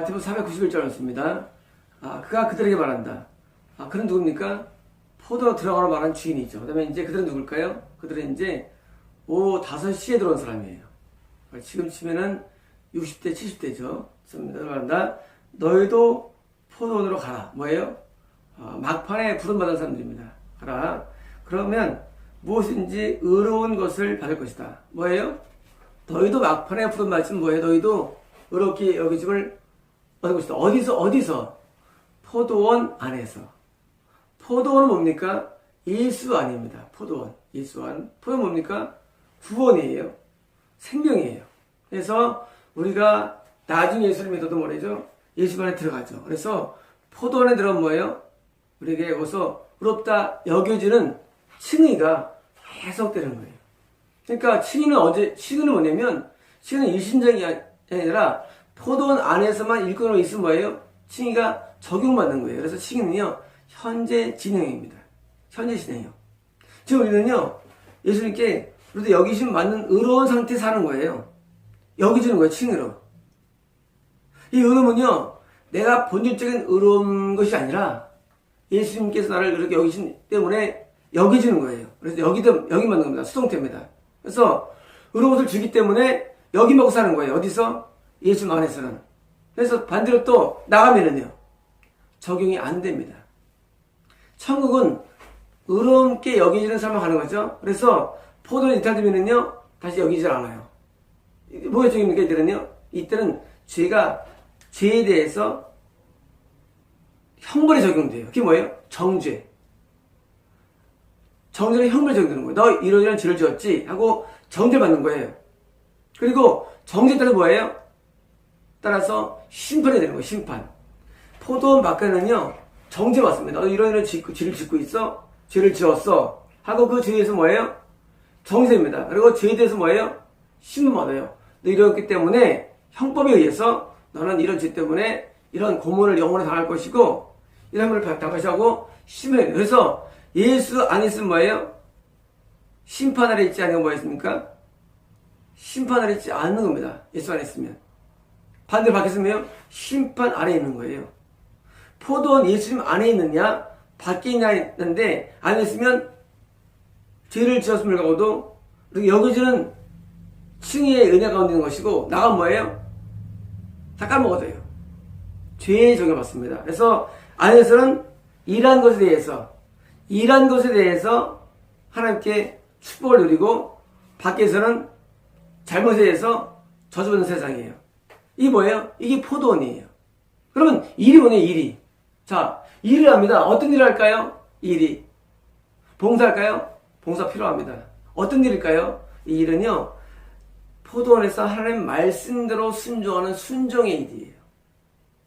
마태복음 491절 말씀입니다. 그가 그들에게 말한다. 그는 누굽니까? 포도로 들어가러 말한 주인이죠. 그 다음에 이제 그들은 누굴까요? 그들은 이제 오후 5시에 들어온 사람이에요. 지금 치면은 60대, 70대죠. 말한다. 너희도 포도원으로 가라. 뭐예요? 막판에 부름받은 사람들입니다. 가라. 그러면 무엇인지 의로운 것을 받을 것이다. 뭐예요? 너희도 막판에 부름받으면 뭐예요? 너희도 의롭게 여기짐을 얻을 것이다. 어디서? 포도원 안에서. 포도원은 뭡니까? 예수 안입니다. 포도원. 예수 안. 포도원 뭡니까? 구원이에요. 생명이에요. 그래서 우리가 나중에 예수를 믿어도 뭐래죠? 예수 안에 들어가죠. 그래서 포도원에 들어가면 뭐예요? 우리에게 여기서 의롭다 여겨지는 칭의가 계속되는 거예요. 그러니까 칭의는 뭐냐면, 칭의는 일신적이 아니라 포도원 안에서만 일꾼으로 있으면 뭐예요? 칭의가 적용받는 거예요. 그래서 칭의는요, 현재 진행입니다. 현재 진행이요. 지금 우리는요, 예수님께 우리도 여기심 맞는 의로운 상태에 사는 거예요. 여기주는 거예요, 칭의로. 이 의로움은요, 내가 본질적인 의로운 것이 아니라 예수님께서 나를 이렇게 여기신 때문에 여기주는 거예요. 그래서 여기 맞는 겁니다. 수동태입니다. 그래서 의로운 것을 주기 때문에 여기 먹고 사는 거예요. 어디서? 예수 안에서는. 그래서 반대로 또 나가면은요, 적용이 안 됩니다. 천국은 의롭게 여기지는 사람만 가는 거죠. 그래서 포도를 이탈되면은요, 다시 여기질 않아요. 뭐가 적용입니까? 이때는 죄에 대해서 형벌이 적용돼요. 그게 뭐예요? 정죄. 정죄는 형벌이 적용되는 거예요. 너 이런 죄를 지었지? 하고 정죄를 받는 거예요. 그리고 정죄에 따라서 뭐예요? 따라서 심판이 되는 거예요. 심판. 포도원 밖에는요, 정죄 받습니다. 너 이런 죄를 짓고 있어? 죄를 지었어? 하고 그 죄에서 뭐예요? 정죄입니다. 그리고 죄에 대해서 뭐예요? 심판 받아요. 너 이렇기 때문에 형법에 의해서 너는 이런 죄 때문에 이런 고문을 영원히 당할 것이고 이런 걸 당할 것이고 심해요. 그래서 예수 안에 있으면 뭐예요? 심판 아래 있지 않은 건 뭐였습니까? 심판 아래 있지 않는 겁니다. 예수 안에 있으면. 반대로 밖에 있으면 심판 아래 있는 거예요. 포도원 예수님 안에 있느냐 밖에 있는데 안에 있으면 죄를 지었음을 가고도 여기주는 칭의의 은혜 가운데 있는 것이고 나가면 뭐예요? 다 까먹어져요. 죄에 적용받습니다. 그래서 안에서는 일한 것에 대해서 하나님께 축복을 누리고 밖에서는 잘못에 대해서 저주받는 세상이에요. 이게 뭐예요? 이게 포도원이에요. 그러면 일이 뭐냐? 일이. 자, 일을 합니다. 어떤 일을 할까요? 일이. 봉사할까요? 봉사 필요합니다. 어떤 일일까요? 이 일은요, 포도원에서 하나님 말씀대로 순종하는 순종의 일이에요.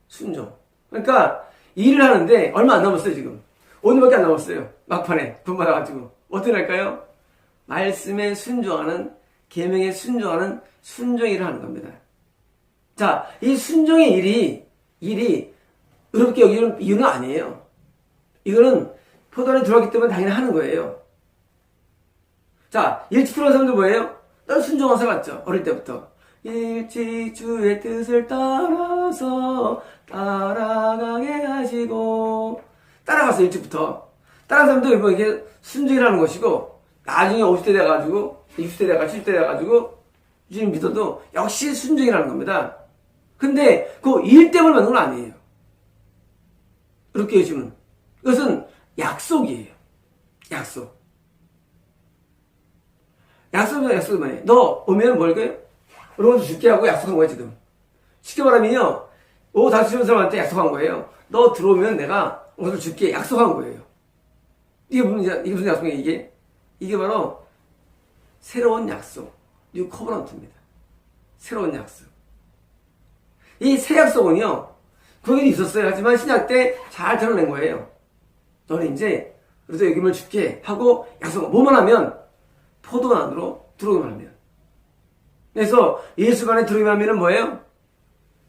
순종. 그러니까 일을 하는데 얼마 안 남았어요, 지금. 오늘밖에 안 남았어요. 막판에 돈 받아가지고. 어떻게 할까요? 말씀에 순종하는, 계명에 순종하는 순종의 일을 하는 겁니다. 자, 이 순종의 일이 의롭게 여기는 이유는 아니에요. 이거는 포도원에 들어왔기 때문에 당연히 하는 거예요. 자, 일찍 들어온 사람들 뭐예요? 난 순종한 사람 맞죠? 어릴 때부터. 일찍 주의 뜻을 따라서 따라가게 하시고. 따라갔어, 일찍부터. 따라간 사람도 뭐 이렇게 순종이라는 것이고, 나중에 50대 돼가지고, 60대 돼가지고, 70대 돼가지고, 주님 믿어도 역시 순종이라는 겁니다. 근데 그 일 때문에 받는 건 아니에요. 이렇게 해주면. 이것은 약속이에요. 약속이 뭐예요? 너 오면 뭘까요? 이런 것도 줄게 하고 약속한 거예요, 지금. 쉽게 말하면요, 오후 5시 온 사람한테 약속한 거예요. 너 들어오면 내가 오늘 줄게 약속한 거예요. 이게 무슨 약속이에요, 이게? 이게 바로 새로운 약속. 뉴 커버넌트입니다. 새로운 약속. 이 새 약속은요, 그게 있었어요. 하지만 신약 때 잘 드러낸 거예요. 너는 이제, 그래서 여김을 줄게 하고 약속, 뭐만 하면? 포도원 안으로 들어오기만 하면. 그래서 예수 안에 들어오기만 하면 뭐예요?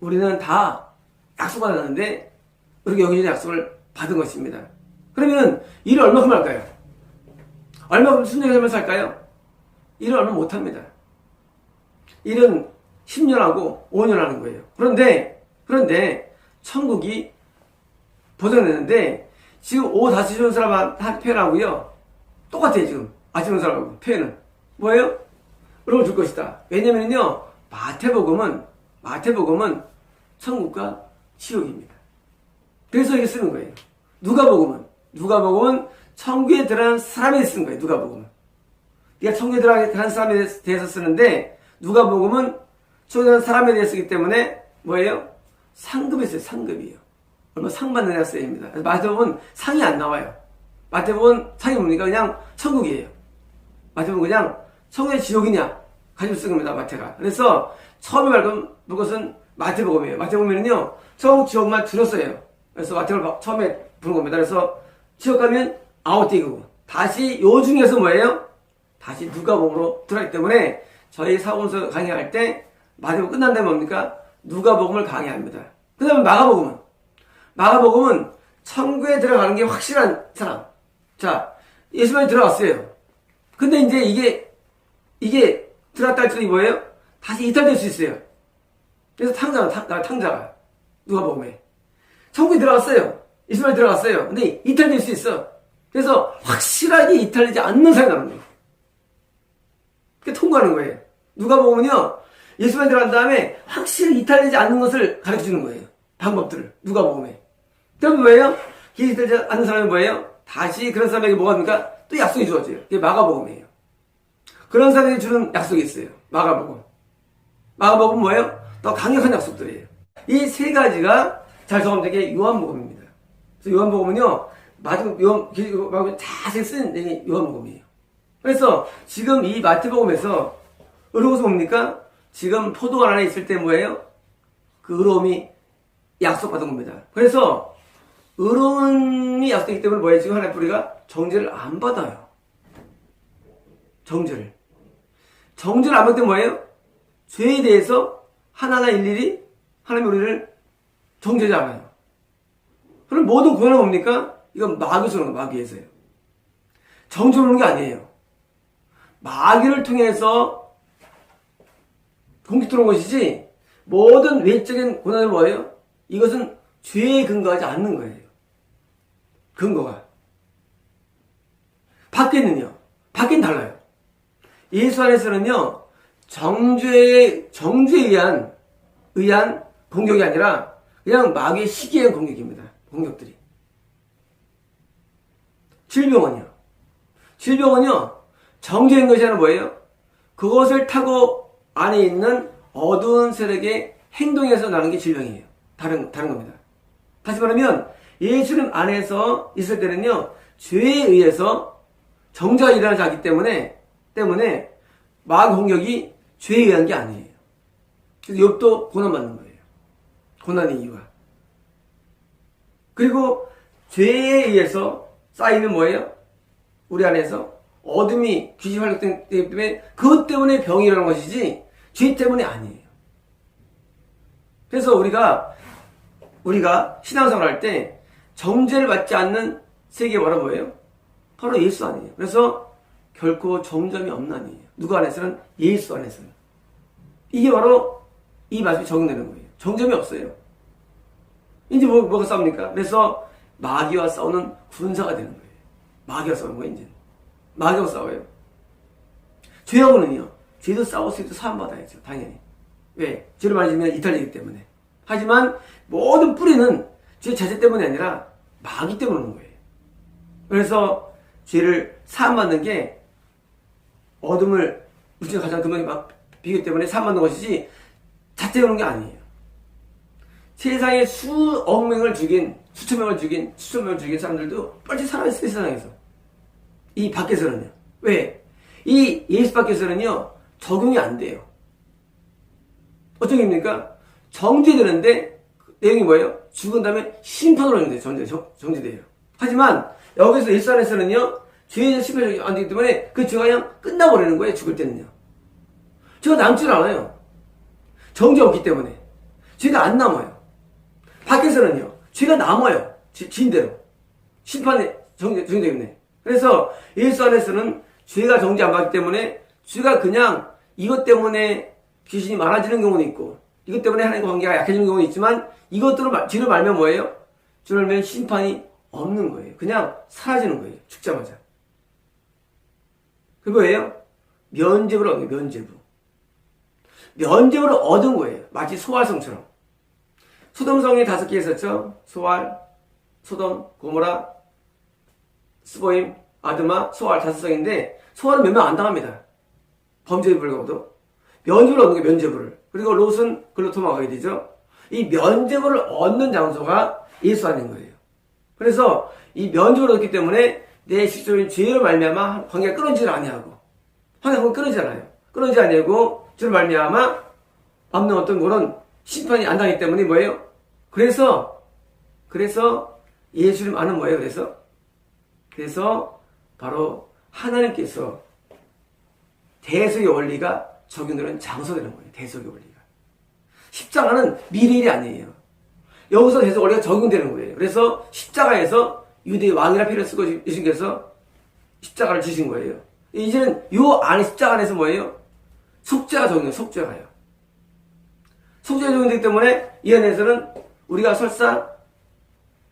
우리는 다 약속받았는데, 그렇게 여기 약속을 받은 것입니다. 그러면 일을 얼마큼 할까요? 얼마큼 순종해서 하면서 할까요? 일을 얼마 못합니다. 일은 10년 하고 5년 하는 거예요. 그런데 그런데 천국이 보존했는데 지금 오후 5시 온 사람한테 표현하고요. 똑같아요. 지금 아침 온 사람하고 표현은. 뭐예요? 의로움을 줄 것이다. 왜냐면요. 마태복음은 천국과 지옥입니다. 그래서 이게 쓰는 거예요. 누가복음은 천국에 들어간 사람에 쓰는 거예요. 누가복음은. 네가 천국에 들어간 사람에 대해서 쓰는데 누가복음은 천국에 들어간 사람에 대해서 쓰기 때문에 뭐예요? 상급이 있어요. 상급이에요. 얼마 상 받는 애가 써야 됩니다. 마태복음은 상이 안 나와요. 마태복음은 상이 뭡니까? 그냥 천국이에요. 마태복음은 그냥 천국의 지옥이냐 가지고 쓴 겁니다. 마태가. 그래서 처음에 말한 것은 마태복음이에요. 마태복음에는요 천국 지옥만 줄였어요. 그래서 마태복음을 처음에 부른 겁니다. 그래서 지옥 가면 아웃되고 다시 요 중에서 뭐예요? 다시 누가복음으로 들어가기 때문에 저희 사원서 강의할 때 마태복음 끝난 다음에 뭡니까? 누가복음을 강의합니다. 그 다음에 마가복음은 천국에 들어가는 게 확실한 사람. 자, 예수님이 들어갔어요. 근데 이제 이게 들어갔다 할지 뭐예요? 다시 이탈될 수 있어요. 그래서 탕자가 누가복음에 천국에 들어갔어요. 예수님이 들어갔어요. 근데 이탈될 수 있어. 그래서 확실하게 이탈되지 않는 사람이 나오는 거예요. 그게 통과하는 거예요. 누가복음은요 예수님이 들어간 다음에 확실히 이탈되지 않는 것을 가르쳐주는 거예요. 방법들을 누가복음에. 그럼 뭐예요? 이탈되지 않는 사람이 뭐예요? 다시 그런 사람에게 뭐가 됩니까? 또 약속이 주어져요. 그게 마가복음이에요. 그런 사람에게 주는 약속이 있어요. 마가복음 뭐예요? 더 강력한 약속들이에요. 이 세 가지가 잘 적용된 게 요한복음입니다. 그래서 요한복음은요, 마지막 자세히 쓴 요한복음이에요. 그래서 지금 이 마태복음에서 의로움은 뭡니까? 지금 포도원 안에 있을 때 뭐예요? 그 의로움이 약속받은 겁니다. 그래서 의로움이 약속되기 때문에 뭐예요? 지금 하나의 뿌리가 정죄를 안 받아요. 정죄를 안 받을 때 뭐예요? 죄에 대해서 하나하나 일일이 하나님이 우리를 정죄하지 않아요. 그럼 모든 고난은 뭡니까? 이건 마귀에서 오는 거예요. 마귀에서요. 정죄 오는 게 아니에요. 마귀를 통해서 공격 들어온 것이지 모든 외적인 고난은 뭐예요? 이것은 죄에 근거하지 않는 거예요. 근거가. 밖에는 달라요. 예수 안에서는요, 정죄에 의한 공격이 아니라 그냥 마귀의 시기에 의한 공격입니다. 공격들이. 질병은요, 정죄인 것이 아니라 뭐예요? 그것을 타고 안에 있는 어두운 세력의 행동에서 나는 게 질병이에요. 다른 겁니다. 다시 말하면, 예수님 안에서 있을 때는요, 죄에 의해서 정죄가 일어나지 않기 때문에 마귀 공격이 죄에 의한 게 아니에요. 그래서 욥도 고난받는 거예요. 고난의 이유가. 그리고 죄에 의해서 쌓이는 뭐예요? 우리 안에서 어둠이 귀신 활동되기 때문에 그것 때문에 병이 일어나는 것이지 죄 때문에 아니에요. 그래서 우리가 신앙생활 할 때 정죄를 받지 않는 세계가 바로 뭐예요? 바로 예수 안이에요. 그래서 결코 정점이 없나니에요. 누구 안에서는? 예수 안에서는. 이게 바로 이 말씀이 적용되는 거예요. 정점이 없어요. 이제 뭐가 싸웁니까? 그래서 마귀와 싸우는 군사가 되는 거예요. 마귀와 싸우는 거예요, 이제. 마귀와 싸워요. 죄하고는요, 죄도 싸울 수 있도 사함받아야죠, 당연히. 왜? 죄를 많이 지면 이탈되기 때문에. 하지만 모든 뿌리는 죄 자체 때문이 아니라 마귀 때문에 오는 거예요. 그래서 죄를 사함받는 게 어둠을 우리가 가장 근본이 비교 때문에 사함받는 것이지 자체에 오는 게 아니에요. 세상에 수억 명을 죽인, 수천 명을 죽인 사람들도 뻘짓 살아있어요, 세상에서. 이 밖에서는요. 왜? 이 예수 밖에서는요, 적용이 안 돼요. 어떤 의미입니까? 정죄되는데, 내용이 뭐예요? 죽은 다음에 심판으로 정죄돼요. 하지만, 여기서 예수 안에서는요, 죄에 대한 심판이 안 되기 때문에 그 죄가 그냥 끝나버리는 거예요, 죽을 때는요. 죄가 남질 않아요. 정죄 없기 때문에. 죄가 안 남아요. 밖에서는요, 죄가 남아요. 지인대로. 심판에 정죄되기 때문에. 그래서 예수 안에서는 죄가 정죄 안 받기 때문에 죄가 그냥 이것 때문에 귀신이 많아지는 경우도 있고 이것 때문에 하나님과 관계가 약해지는 경우도 있지만 이것들로 뒤로 말면 뭐예요? 뒤로 말면 심판이 없는 거예요. 그냥 사라지는 거예요. 죽자마자. 그거예요. 면죄부를 얻는 거예요. 면죄부. 면죄부를 얻은 거예요. 마치 소알성처럼. 소돔성이 5개 있었죠. 소알, 소돔, 고모라, 스보임, 아드마, 소알 5성인데 소알은 몇 명 안 당합니다. 범죄에 불구하고도. 면죄부를 얻는 거예요. 면죄부를. 그리고 롯은 글로 도망가게 되죠. 이 면죄부를 얻는 장소가 예수 안인 거예요. 그래서 이 면죄부를 얻기 때문에 내 실질적인 죄로 말미암아 관계가 끊어지질 아니하고 관계가 끊어지지 않아요. 끊어지지 아니하고 죄로 말미암아 없는 어떤 그런 심판이 안 당하기 때문에 뭐예요? 그래서 예수님 안은 뭐예요? 그래서 바로 하나님께서 대속의 원리가 적용되는 장소가 되는 거예요. 대속의 원리가. 십자가는 미래 일이 아니에요. 여기서 대속 원리가 적용되는 거예요. 그래서 십자가에서 유대의 왕이라 표현을 쓰고 예수님께서 십자가를 지신 거예요. 이제는 요 안에 십자가 안에서 뭐예요? 속죄가 적용돼요. 속죄가요. 속죄가 적용되기 때문에 이 안에서는 우리가 설사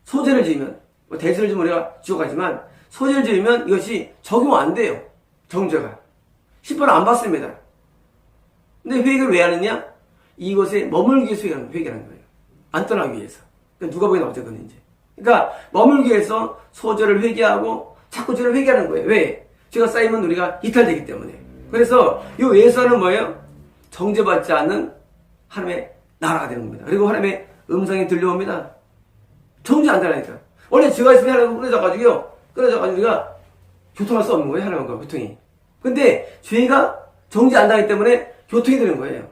소죄를 지으면 대죄를 지으면 우리가 지옥 가지만 소죄를 지으면 이것이 적용 안 돼요. 정죄가. 심판을 안 받습니다. 근데 회개를 왜 하느냐? 이곳에 머물기 위해서 회개하는 거예요. 안 떠나기 위해서. 그러니까 누가 보기에 나오죠, 그건 이제. 그러니까 머물기 위해서 소죄를 회개하고 자꾸 죄를 회개하는 거예요. 왜? 죄가 쌓이면 우리가 이탈되기 때문에. 그래서 이 예수는 뭐예요? 정죄받지 않는 하나님의 나라가 되는 겁니다. 그리고 하나님의 음성이 들려옵니다. 정죄 안 되라니까. 원래 죄가 있으면 하나님 끊어져가지고 우리가 교통할 수 없는 거예요. 하나님과 교통이. 근데 죄가 정죄 안 되기 때문에 교통이 되는 거예요.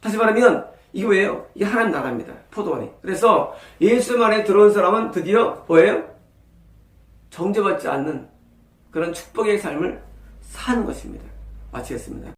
다시 말하면 이게 뭐예요? 이게 하나님 나라입니다. 포도원이. 그래서 예수 안에 들어온 사람은 드디어 뭐예요? 정죄받지 않는 그런 축복의 삶을 사는 것입니다. 마치겠습니다.